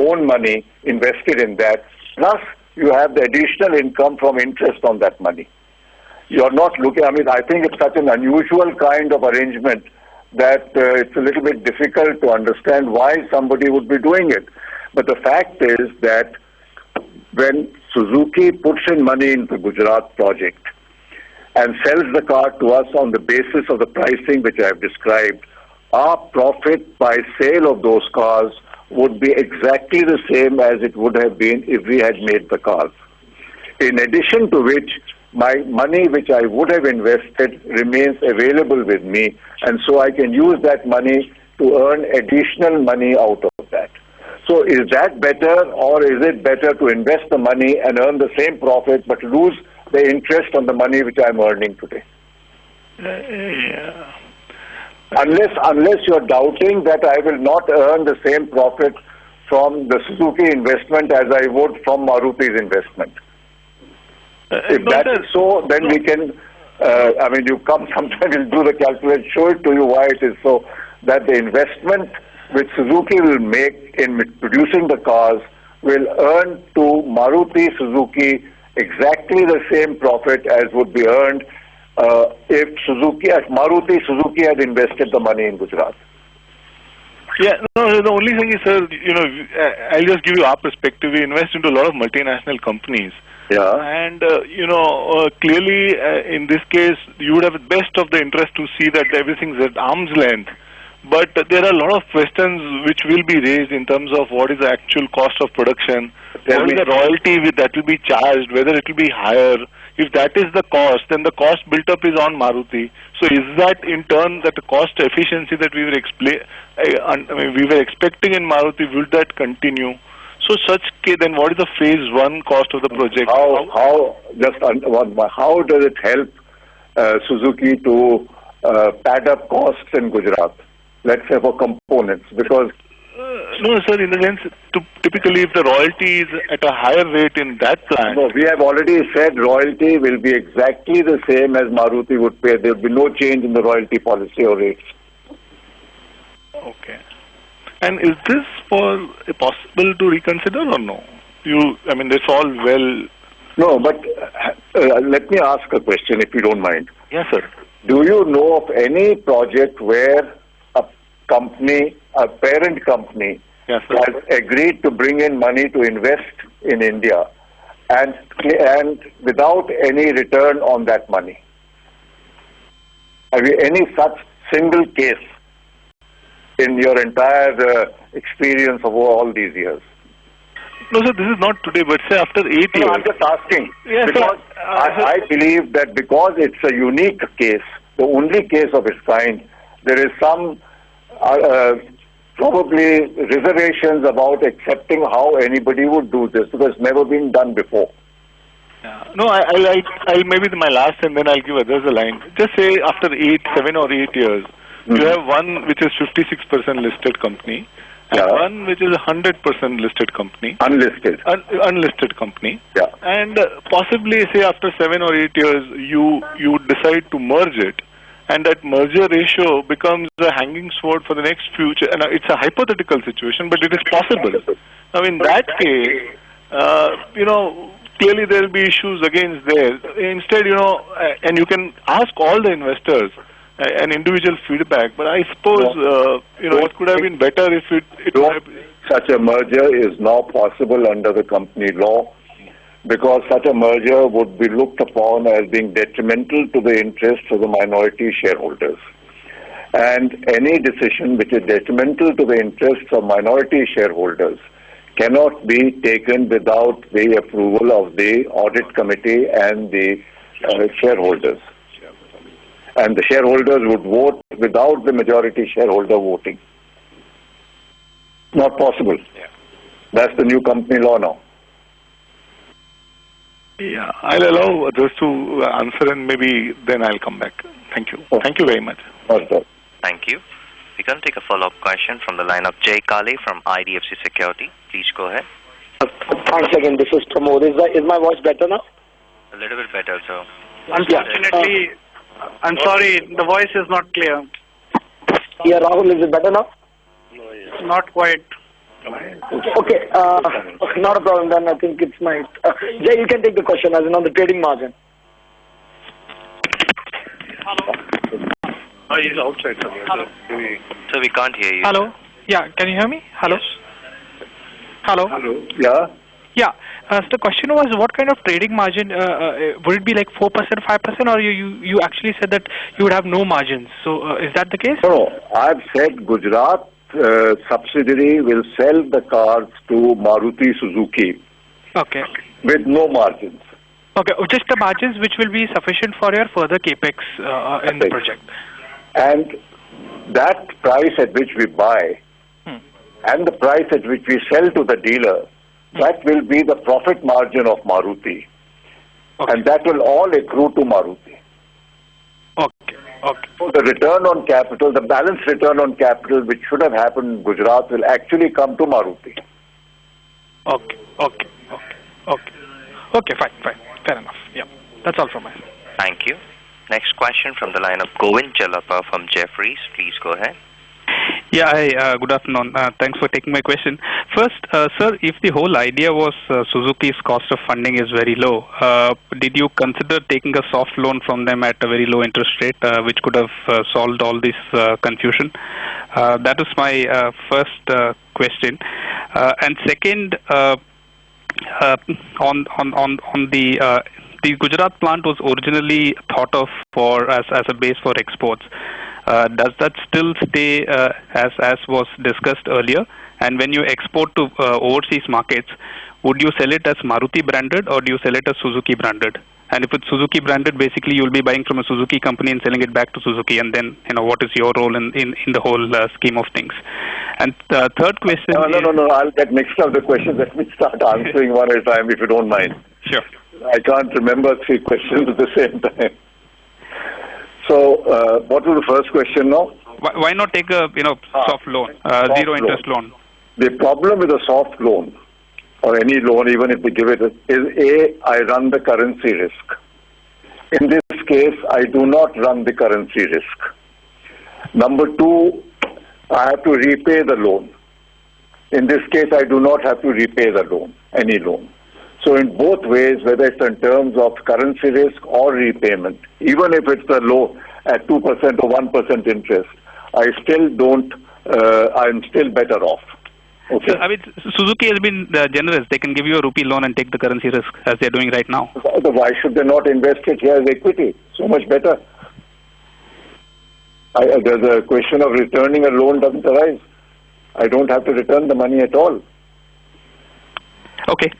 own money invested in that, plus you have the additional income from interest on that money. You're not looking, I think it's such an unusual kind of arrangement that it's a little bit difficult to understand why somebody would be doing it. But the fact is that when Suzuki puts in money into the Gujarat project and sells the car to us on the basis of the pricing which I have described, our profit by sale of those cars would be exactly the same as it would have been if we had made the cars. In addition to which, my money which I would have invested remains available with me, and so I can use that money to earn additional money out of that. So is that better, or is it better to invest the money and earn the same profit but lose the interest on the money which I'm earning today? Yeah. Unless you're doubting that I will not earn the same profit from the Suzuki investment as I would from Maruti's investment. If that is so, then we can, you come sometime, we'll do the calculation, show it to you why it is so, that the investment which Suzuki will make in producing the cars will earn to Maruti Suzuki exactly the same profit as would be earned if Maruti Suzuki had invested the money in Gujarat. Yeah, no, the only thing is, sir, I'll just give you our perspective. We invest into a lot of multinational companies. Yeah. And, clearly, in this case, you would have the best of the interest to see that everything's at arm's length. But there are a lot of questions which will be raised in terms of what is the actual cost of production, what is the royalty that will be charged, whether it will be higher. If that is the cost, then the cost built up is on Maruti. So is that in turn that the cost efficiency that we were expecting in Maruti, will that continue? So then what is the phase one cost of the project? How does it help Suzuki to pad up costs in Gujarat? Let's say for components, because no, sir. In the sense, typically, if the royalty is at a higher rate in that plant, no, we have already said royalty will be exactly the same as Maruti would pay. There will be no change in the royalty policy or rates. Okay. And is this possible to reconsider or no? That's all well. No, but let me ask a question, if you don't mind. Yes, sir. Do you know of any project where a parent company yes, has agreed to bring in money to invest in India and without any return on that money? Have you any such single case in your entire experience of all these years? No, sir, this is not today, but say after 8 years. No, I'm just asking. Yes, because I believe that because it's a unique case, the only case of its kind, there is some probably reservations about accepting how anybody would do this, because it's never been done before. Yeah. No, I'll maybe my last, and then I'll give others a line. Just say after 7 or 8 years, you have one which is 56% listed company, and one which is 100% listed company. Unlisted. Unlisted company. Yeah. And possibly, say after 7 or 8 years, you decide to merge it, and that merger ratio becomes a hanging sword for the next future. And it's a hypothetical situation, but it is possible. Now, in that case, clearly there will be issues against there. Instead, and you can ask all the investors an individual feedback, but I suppose, it could have been better if it would have... Such a merger is now possible under the company law, because such a merger would be looked upon as being detrimental to the interests of the minority shareholders. And any decision which is detrimental to the interests of minority shareholders cannot be taken without the approval of the audit committee and the shareholders. And the shareholders would vote without the majority shareholder voting. Not possible. Yeah. That's the new company law now. Yeah, I'll allow others to answer, and maybe then I'll come back. Thank you. Okay. Thank you very much. Okay. Thank you. We can take a follow-up question from the line of Jay Kale from IDFC Security. Please go ahead. Thanks again. This is Pramod. Is my voice better now? A little bit better, sir. Unfortunately, I'm sorry, the voice is not clear. Yeah, Rahul, is it better now? Not quite. Okay, not a problem then. I think it's my... Jay, you can take the question as in on the trading margin. Oh, he's outside. Hello. So we can't hear you. Hello. Yeah, can you hear me? Hello. Yes. Hello. Hello. Yeah. Yeah. So the question was, what kind of trading margin would it be, like 4%, 5%, or you actually said that you would have no margins? So is that the case? No, I've said Gujarat subsidiary will sell the cars to Maruti Suzuki Okay. with no margins. Okay. Just the margins which will be sufficient for your further capex in the project. And that price at which we buy and the price at which we sell to the dealer, that will be the profit margin of Maruti. Okay. And that will all accrue to Maruti. Okay. Okay. So the return on capital, the balanced return on capital which should have happened in Gujarat will actually come to Maruti. Okay. Okay. Okay. Okay. Okay. Fine. Fine. Fair enough. Yeah. That's all from my side. Thank you. Next question from the line of Govind Jalapa from Jefferies. Please go ahead. Yeah, hi, good afternoon. Thanks for taking my question. First, sir, if the whole idea was Suzuki's cost of funding is very low, did you consider taking a soft loan from them at a very low interest rate, which could have solved all this confusion? That is my first question. And second, on the Gujarat plant was originally thought of for as a base for exports. Does that still stay as was discussed earlier? And when you export to overseas markets, would you sell it as Maruti branded or do you sell it as Suzuki branded? And if it's Suzuki branded, basically you'll be buying from a Suzuki company and selling it back to Suzuki. And then, what is your role in the whole scheme of things? And third question. No. I'll get mixed up the questions. Let me start answering one at a time, if you don't mind. Sure. I can't remember 3 questions at the same time. So, what was the first question now? Why not take a soft loan, zero interest loan? The problem with a soft loan or any loan, even if they give it, is I run the currency risk. In this case, I do not run the currency risk. Number 2, I have to repay the loan. In this case, I do not have to repay the loan, any loan. So in both ways, whether it's in terms of currency risk or repayment, even if it's a loan at 2% or 1% interest, I still don't, I'm still better off. Okay. So, Suzuki has been generous. They can give you a rupee loan and take the currency risk as they're doing right now. Why should they not invest it here as equity? So much better. The question of returning a loan doesn't arise. I don't have to return the money at all. Okay.